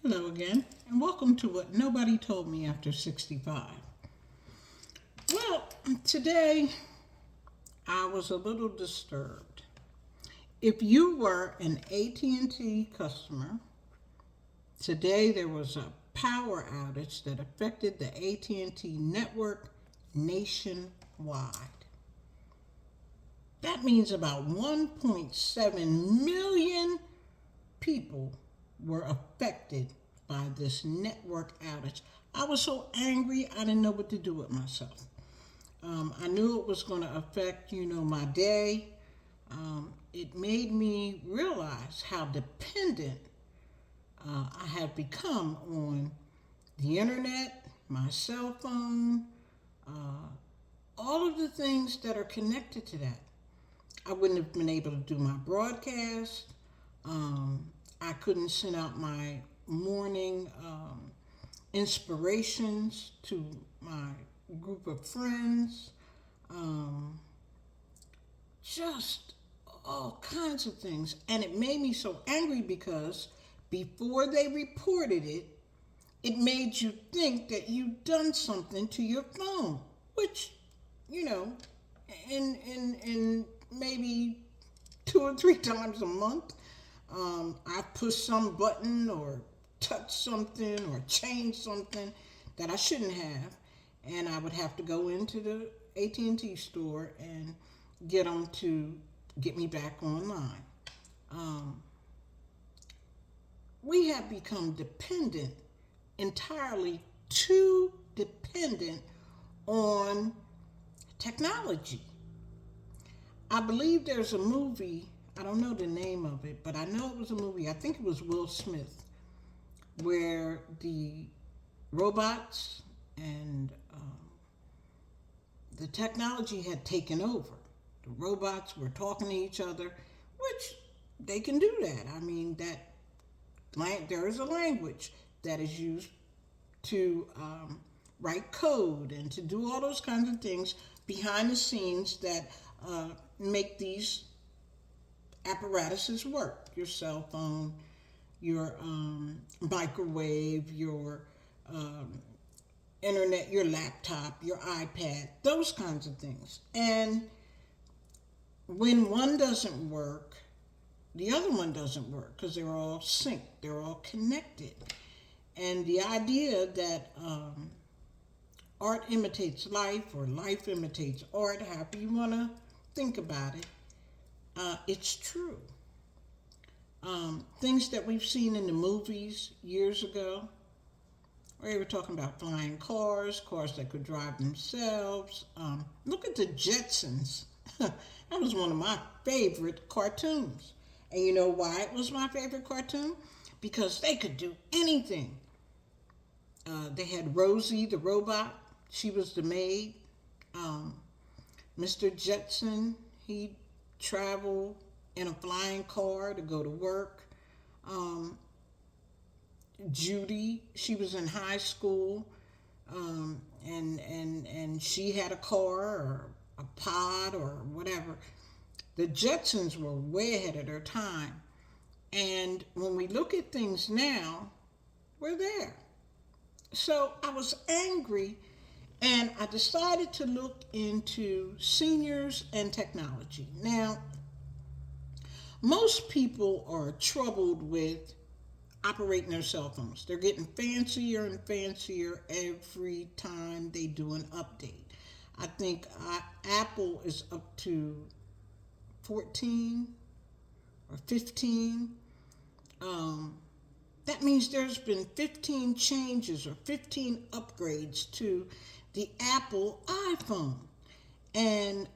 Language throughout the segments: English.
Hello again, and welcome to What Nobody Told Me After 65. Well, today I was a little disturbed. If you were an AT&T customer, today there was a power outage that affected the AT&T network nationwide. That means about 1.7 million people were affected by this network outage. I was so angry, I didn't know what to do with myself. I knew it was going to affect, my day. It made me realize how dependent I have become on the internet, my cell phone, all of the things that are connected to that. I wouldn't have been able to do my broadcast. I couldn't send out my morning inspirations to my group of friends. Just all kinds of things. And it made me so angry because before they reported it, it made you think that you'd done something to your phone, which, in maybe 2 or 3 times a month, I push some button or touch something or change something that I shouldn't have, and I would have to go into the AT&T store and get them to get me back online. We have become dependent, entirely too dependent on technology. I believe there's a movie, I don't know the name of it, but I know it was a movie, I think it was Will Smith, where the robots and the technology had taken over. The robots were talking to each other, which they can do that. I mean, there is a language that is used to write code and to do all those kinds of things behind the scenes that make these apparatuses work. Your cell phone, your microwave, your internet, your laptop, your iPad, those kinds of things. And when one doesn't work, the other one doesn't work because they're all synced, they're all connected. And the idea that art imitates life or life imitates art, however you want to think about it, it's true. Things that we've seen in the movies years ago, where they were talking about flying cars that could drive themselves. Look at the Jetsons. That was one of my favorite cartoons. And you know why it was my favorite cartoon? Because they could do anything. They had Rosie the robot. She was the maid. Mr. Jetson, he traveled in a flying car to go to work. Judy, she was in high school, and she had a car or a pod or whatever. The Jetsons were way ahead of their time. And when we look at things now, we're there. So I was angry, and I decided to look into seniors and technology. Now, most people are troubled with operating their cell phones. They're getting fancier and fancier every time they do an update. I think Apple is up to 14 or 15. That means there's been 15 changes or 15 upgrades to the Apple iPhone. And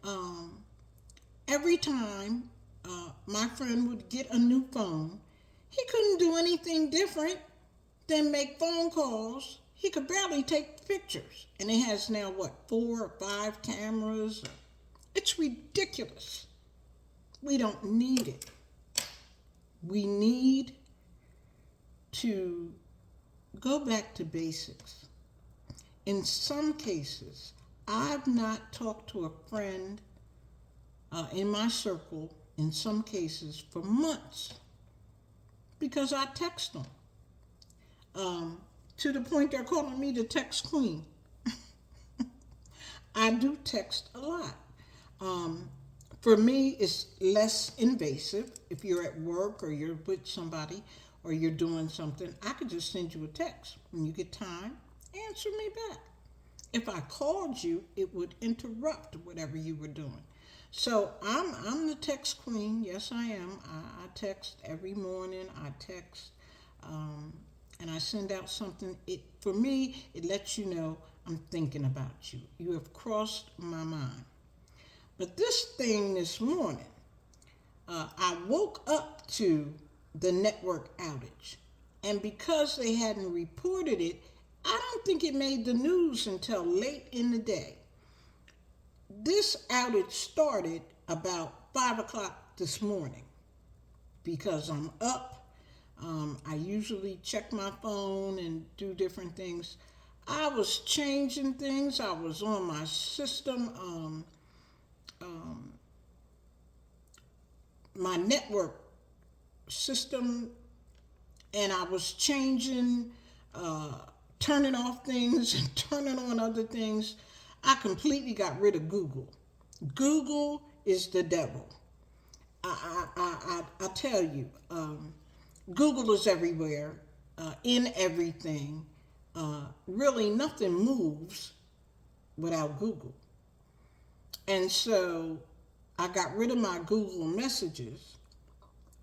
every time my friend would get a new phone, he couldn't do anything different than make phone calls. He could barely take pictures. And it has now, 4 or 5 cameras? It's ridiculous. We don't need it. We need to go back to basics. In some cases, I've not talked to a friend in my circle, in some cases, for months, because I text them. to the point they're calling me the text queen. I do text a lot. Um, for me, it's less invasive. If you're at work or you're with somebody or you're doing something, I could just send you a text. When you get time, answer me back. If I called you, it would interrupt whatever you were doing. So I'm the text queen. Yes, I am. I text every morning. I text, and I send out something. It for me, it lets you know I'm thinking about you. You have crossed my mind. But this thing this morning, I woke up to the network outage, and because they hadn't reported it, I don't think it made the news until late in the day. This outage started about 5 o'clock this morning because I'm up. I usually check my phone and do different things. I was changing things. I was on my system, my network system, and I was changing, turning off things and turning on other things. I completely got rid of Google. Google is the devil. I tell you, Google is everywhere, in everything. Really, nothing moves without Google. And so I got rid of my Google messages.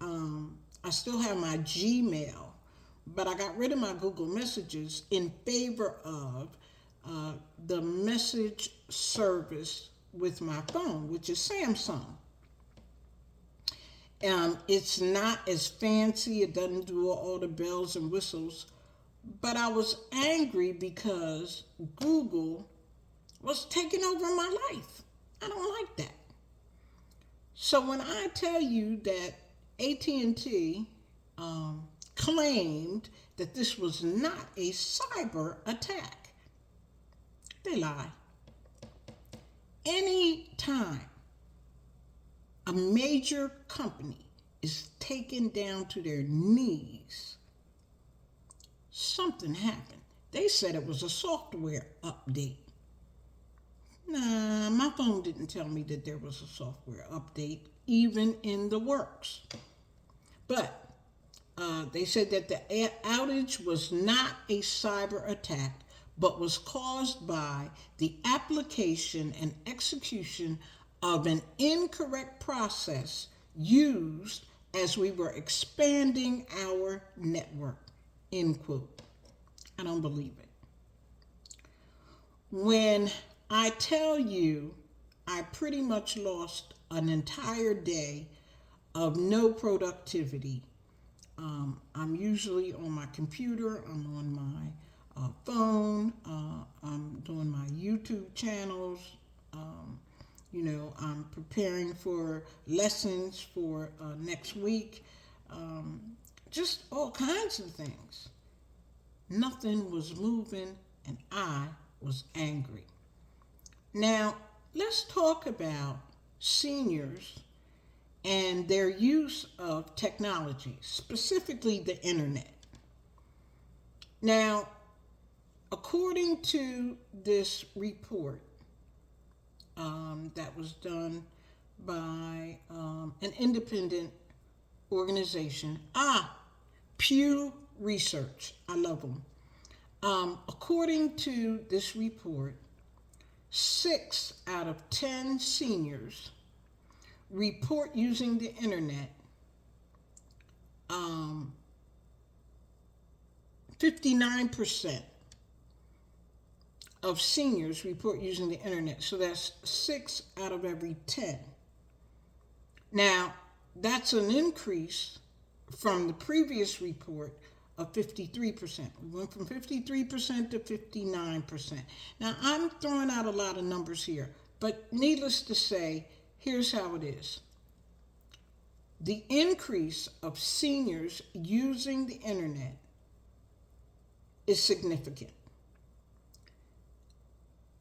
I still have my Gmail, but I got rid of my Google messages in favor of the message service with my phone, which is Samsung. It's not as fancy. It doesn't do all the bells and whistles. But I was angry because Google was taking over my life. I don't like that. So when I tell you that AT&T claimed that this was not a cyber attack, they lie. Any time a major company is taken down to their knees, something happened. They said it was a software update. Nah, my phone didn't tell me that there was a software update, even in the works. But they said that the outage was not a cyber attack, but was caused by the application and execution of an incorrect process used as we were expanding our network, end quote. I don't believe it. When I tell you I pretty much lost an entire day of no productivity, I'm usually on my computer, I'm on my phone, I'm doing my YouTube channels, I'm preparing for lessons for next week, just all kinds of things. Nothing was moving, and I was angry. Now, let's talk about seniors and their use of technology, specifically the internet. Now, according to this report that was done by an independent organization, Pew Research, I love them. According to this report, 6 out of 10 seniors report using the internet. 59% of seniors report using the internet. So that's 6 out of every 10. Now, that's an increase from the previous report of 53%. We went from 53% to 59%. Now, I'm throwing out a lot of numbers here, but needless to say, here's how it is. The increase of seniors using the internet is significant.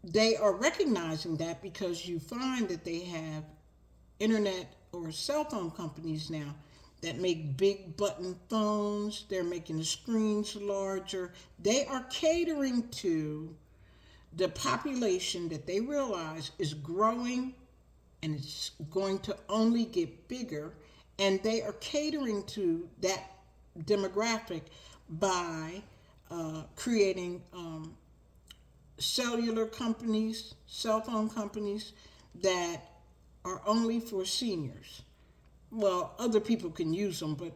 They are recognizing that because you find that they have internet or cell phone companies now that make big button phones. They're making the screens larger. They are catering to the population that they realize is growing and it's going to only get bigger. And they are catering to that demographic by creating cellular companies, cell phone companies that are only for seniors. Well, other people can use them, but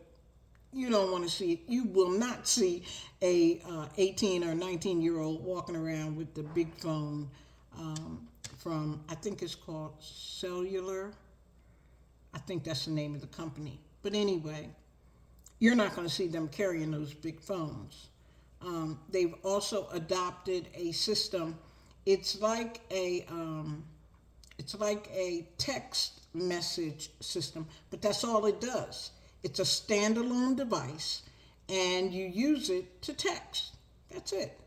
you don't want to see it. You will not see a 18 or 19-year-old walking around with the big phone from, I think it's called Cellular. I think that's the name of the company. But anyway, you're not going to see them carrying those big phones. They've also adopted a system. It's like a text message system, but that's all it does. It's a standalone device, and you use it to text. That's it.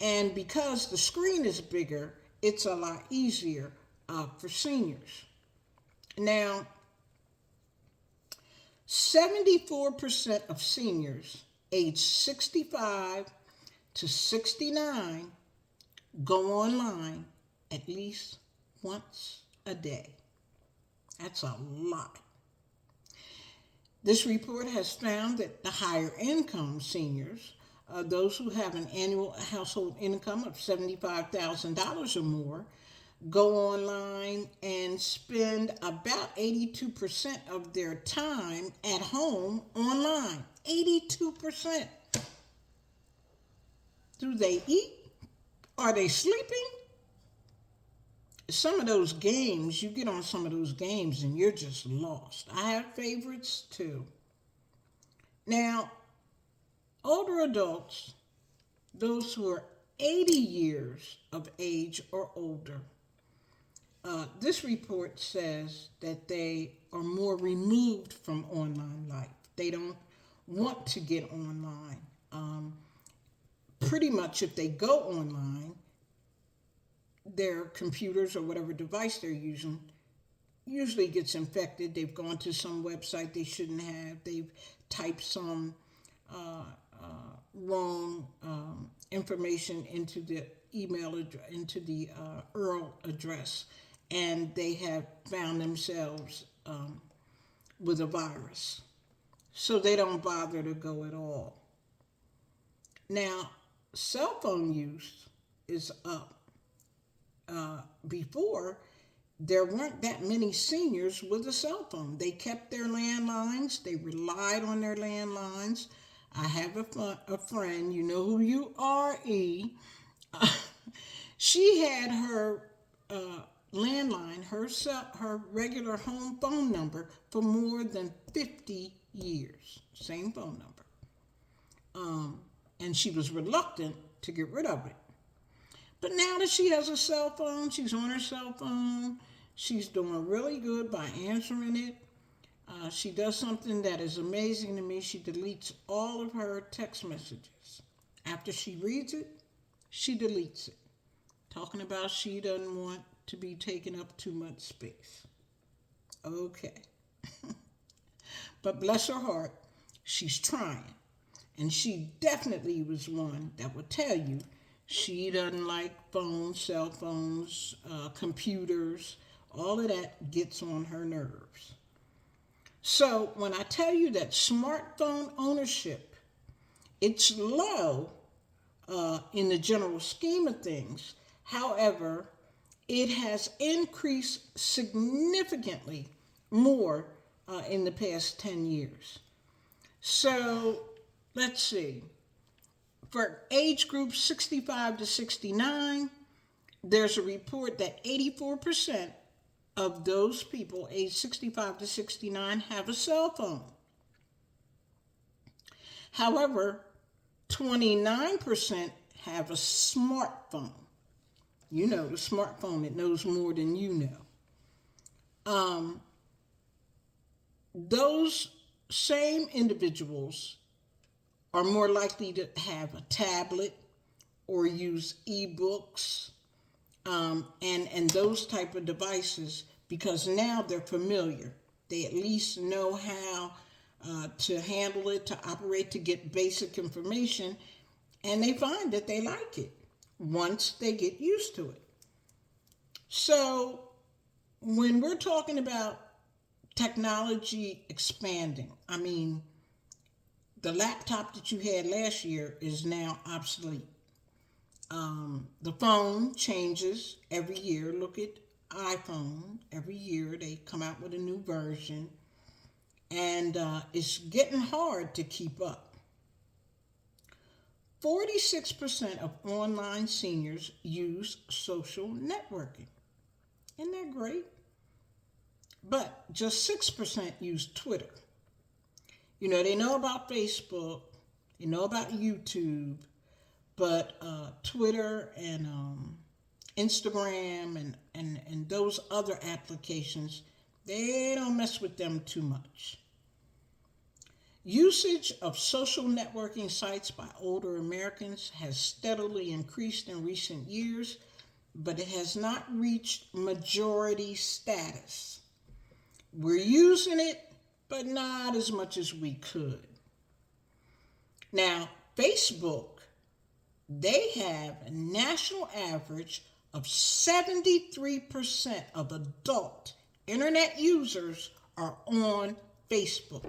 And because the screen is bigger, it's a lot easier for seniors. Now, 74% of seniors age 65 to 69 go online at least once a day. That's a lot. This report has found that the higher income seniors, those who have an annual household income of $75,000 or more, go online and spend about 82% of their time at home online. 82%. Do they eat? Are they sleeping? Some of those games, you get on some of those games and you're just lost. I have favorites too. Now, older adults, those who are 80 years of age or older, this report says that they are more removed from online life. They don't want to get online. Pretty much if they go online, their computers or whatever device they're using usually gets infected. They've gone to some website they shouldn't have. They've typed some wrong information into the email address, into the URL address, and they have found themselves with a virus. So they don't bother to go at all. Now, cell phone use is up. Before, there weren't that many seniors with a cell phone. They kept their landlines. They relied on their landlines. I have a friend, you know who you are, E. She had her landline, her regular home phone number for more than 50 years. Same phone number. And she was reluctant to get rid of it. But now that she has a cell phone, she's on her cell phone, she's doing really good by answering it. She does something that is amazing to me. She deletes all of her text messages. After she reads it, she deletes it. Talking about she doesn't want to be taking up too much space. Okay. But bless her heart, she's trying. And she definitely was one that would tell you she doesn't like phones, cell phones, computers. All of that gets on her nerves. So when I tell you that smartphone ownership, it's low in the general scheme of things. However, it has increased significantly more in the past 10 years. So let's see. For age group 65 to 69, there's a report that 84% of those people aged 65 to 69 have a cell phone. However, 29% have a smartphone. You know, the smartphone that knows more than you know. Those same individuals are more likely to have a tablet or use ebooks and those type of devices because now they're familiar. They at least know how to handle it, to operate, to get basic information, and they find that they like it once they get used to it. So when we're talking about technology expanding, I mean, the laptop that you had last year is now obsolete. The phone changes every year. Look at iPhone. Every year they come out with a new version. And it's getting hard to keep up. 46% of online seniors use social networking. Isn't that great? But just 6% use Twitter. You know, they know about Facebook, they know about YouTube, but Twitter and Instagram and those other applications, they don't mess with them too much. Usage of social networking sites by older Americans has steadily increased in recent years, but it has not reached majority status. We're using it, but not as much as we could. Now, Facebook, they have a national average of 73% of adult internet users are on Facebook.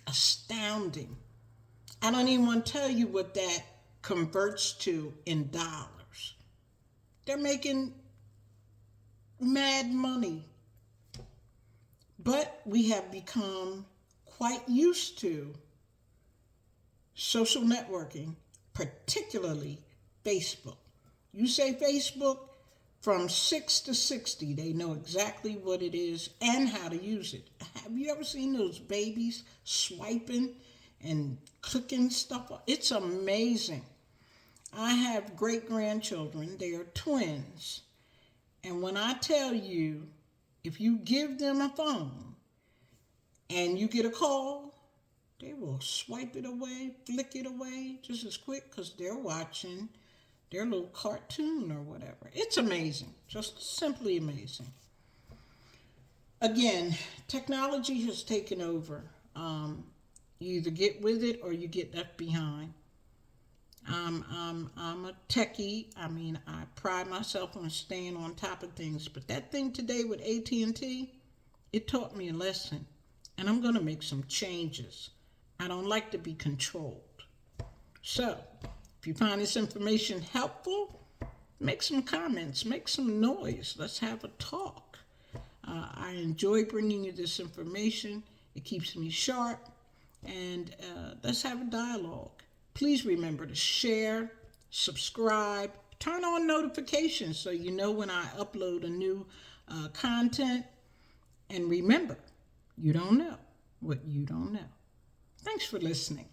Astounding. I don't even want to tell you what that converts to in dollars. They're making mad money. But we have become quite used to social networking, particularly Facebook. You say Facebook, from 6 to 60, they know exactly what it is and how to use it. Have you ever seen those babies swiping and clicking stuff up? It's amazing. I have great-grandchildren. They are twins. And when I tell you, if you give them a phone and you get a call, they will swipe it away, flick it away just as quick because they're watching their little cartoon or whatever. It's amazing, just simply amazing. Again, technology has taken over. You either get with it or you get left behind. I'm a techie. I mean, I pride myself on staying on top of things. But that thing today with AT&T, it taught me a lesson. And I'm going to make some changes. I don't like to be controlled. So, if you find this information helpful, make some comments, make some noise. Let's have a talk. I enjoy bringing you this information. It keeps me sharp. And let's have a dialogue. Please remember to share, subscribe, turn on notifications so you know when I upload a new content. And remember, you don't know what you don't know. Thanks for listening.